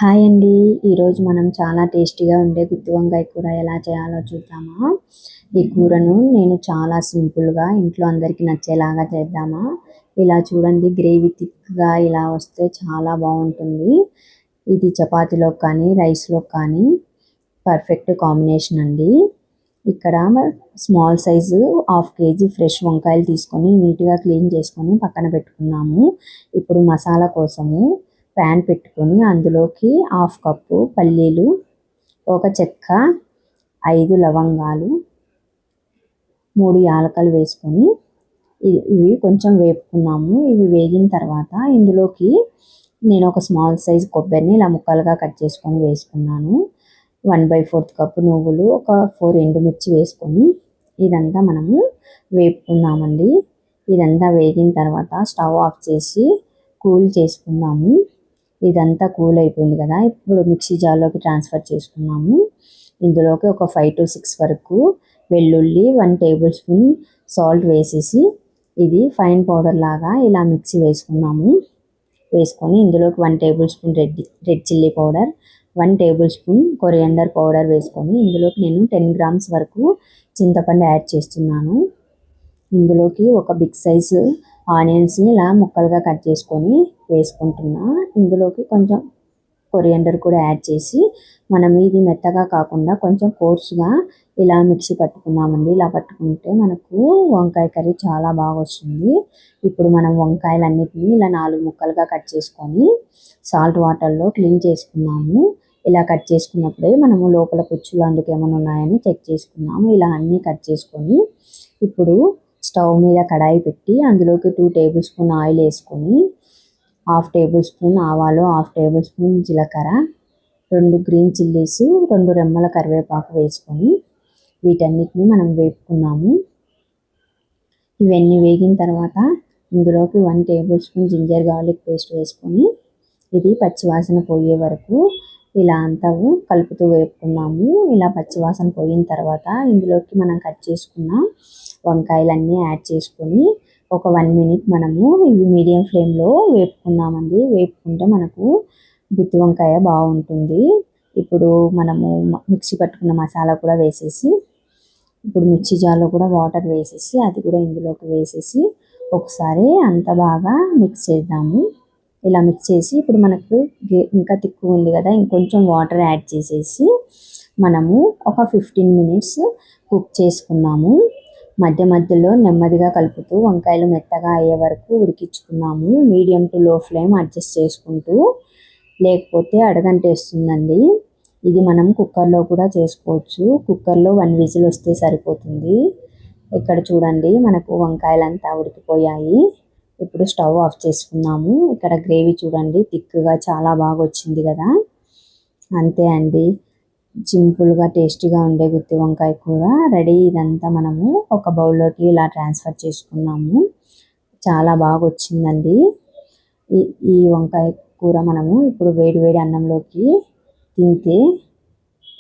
Hi అండి. ఈరోజు మనం చాలా టేస్టీగా ఉండే గుత్తి వంకాయ కూర ఎలా చేయాలో చూద్దామా. ఈ కూరను నేను చాలా సింపుల్గా ఇంట్లో అందరికీ నచ్చేలాగా చేద్దామా. ఇలా చూడండి, గ్రేవీ థిక్గా ఇలా వస్తే చాలా బాగుంటుంది. ఇది చపాతీలోకి కానీ రైస్లోకి కానీ పర్ఫెక్ట్ కాంబినేషన్ అండి. ఇక్కడ స్మాల్ సైజు 1/2 కేజీ ఫ్రెష్ వంకాయలు తీసుకొని నీట్గా క్లీన్ చేసుకొని పక్కన పెట్టుకున్నాము. ఇప్పుడు మసాలా కోసము ప్యాన్ పెట్టుకొని అందులోకి 1/2 కప్పు పల్లీలు, ఒక చెక్క, 5 లవంగాలు, 3 యాలకులు వేసుకొని ఇవి కొంచెం వేపుకున్నాము. ఇవి వేగిన తర్వాత ఇందులోకి నేను ఒక స్మాల్ సైజ్ కొబ్బరిని ఇలా ముక్కలుగా కట్ చేసుకొని వేసుకున్నాను. 1/4 కప్పు నువ్వులు, ఒక 4 ఎండుమిర్చి వేసుకొని ఇదంతా మనము వేపుకుందామండి. ఇదంతా వేగిన తర్వాత స్టవ్ ఆఫ్ చేసి కూల్ చేసుకుందాము. ఇదంతా కూల్ అయిపోయింది కదా, ఇప్పుడు మిక్సీ జార్లోకి ట్రాన్స్ఫర్ చేసుకున్నాము. ఇందులోకి ఒక 5 to 6 వరకు వెల్లుల్లి, 1 టేబుల్ స్పూన్ సాల్ట్ వేసేసి ఇది ఫైన్ పౌడర్ లాగా ఇలా మిక్సీ వేసుకున్నాము. వేసుకొని ఇందులోకి 1 table spoon red chilli powder, 1 table spoon coriander powder వేసుకొని ఇందులోకి నేను 10 గ్రామ్స్ వరకు చింతపండు యాడ్ చేస్తున్నాను. ఇందులోకి ఒక బిగ్ సైజు ఆనియన్స్ ఇలా ముక్కలుగా కట్ చేసుకొని వేసుకుంటున్నా. ఇందులోకి కొంచెం కొరియాండర్ కూడా యాడ్ చేసి మనం ఇది మెత్తగా కాకుండా కొంచెం కోర్సుగా ఇలా మిక్సీ పట్టుకున్నామండి. ఇలా పట్టుకుంటే మనకు వంకాయ కర్రీ చాలా బాగా వస్తుంది. ఇప్పుడు మనం వంకాయలన్నిటిని ఇలా 4 ముక్కలుగా కట్ చేసుకొని సాల్ట్ వాటర్లో క్లీన్ చేసుకున్నాము. ఇలా కట్ చేసుకున్నప్పుడే మనము లోపల పుచ్చులు అందుకు ఏమైనా ఉన్నాయని చెక్ చేసుకున్నాము. ఇలా అన్నీ కట్ చేసుకొని ఇప్పుడు స్టవ్ మీద కడాయి పెట్టి అందులోకి 2 టేబుల్ స్పూన్ ఆయిల్ వేసుకొని 1/2 టేబుల్ స్పూన్ ఆవాలు, 1/2 టేబుల్ స్పూన్ జీలకర్ర, 2 గ్రీన్ చిల్లీస్, 2 రెమ్మల కరివేపాకు వేసుకొని వీటన్నిటిని మనం వేపుకున్నాము. ఇవన్నీ వేగిన తర్వాత ఇందులోకి 1 tablespoon ginger garlic paste వేసుకొని ఇది పచ్చివాసన పోయే వరకు ఇలా అంతా కలుపుతూ వేపుకున్నాము. ఇలా పచ్చివాసన పోయిన తర్వాత ఇందులోకి మనం కట్ చేసుకున్న వంకాయలన్నీ యాడ్ చేసుకొని ఒక 1 మినిట్ మనము ఇవి మీడియం ఫ్లేమ్లో వేపుకున్నామండి. వేపుకుంటే మనకు గుత్తి వంకాయ బాగుంటుంది. ఇప్పుడు మనము మిక్సీ పట్టుకున్న మసాలా కూడా వేసేసి ఇప్పుడు మిక్సీ జార్లో కూడా వాటర్ వేసేసి అది కూడా ఇందులోకి వేసేసి ఒకసారి అంత బాగా మిక్స్ చేద్దాము. ఇలా మిక్స్ చేసి ఇప్పుడు మనకు ఇంకా తిక్కువ ఉంది కదా, ఇంకొంచెం వాటర్ యాడ్ చేసేసి మనము ఒక 15 మినిట్స్ కుక్ చేసుకున్నాము. మధ్య మధ్యలో నెమ్మదిగా కలుపుతూ వంకాయలు మెత్తగా అయ్యే వరకు ఉడికించుకున్నాము. Medium to low flame adjust చేసుకుంటూ, లేకపోతే అడగంటేస్తుందండి. ఇది మనం కుక్కర్లో కూడా చేసుకోవచ్చు. కుక్కర్లో 1 విజిల్ వస్తే సరిపోతుంది. ఇక్కడ చూడండి మనకు వంకాయలంతా ఉడికిపోయాయి. ఇప్పుడు స్టవ్ ఆఫ్ చేసుకున్నాము. ఇక్కడ గ్రేవీ చూడండి థిక్గా చాలా బాగా వచ్చింది కదా. అంతే అండి, సింపుల్గా టేస్టీగా ఉండే గుత్తి వంకాయ కూర రెడీ. ఇదంతా మనము ఒక బౌల్లోకి ఇలా ట్రాన్స్ఫర్ చేసుకున్నాము. చాలా బాగా వచ్చిందండి ఈ వంకాయ కూర. మనము ఇప్పుడు వేడి వేడి అన్నంలోకి తింటే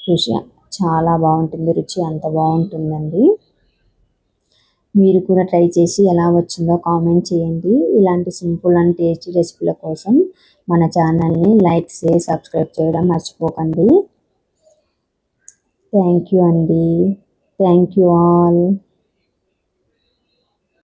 రుచి చాలా బాగుంటుంది. రుచి అంత బాగుంటుందండి. మీరు కూడా ట్రై చేసి ఎలా వచ్చిందో కామెంట్ చేయండి. ఇలాంటి సింపుల్ అండ్ టేస్టీ రెసిపీల కోసం మన ఛానల్ని లైక్, షేర్, సబ్స్క్రైబ్ చేయడం మర్చిపోకండి. థ్యాంక్ యూ అండి. Thank you all.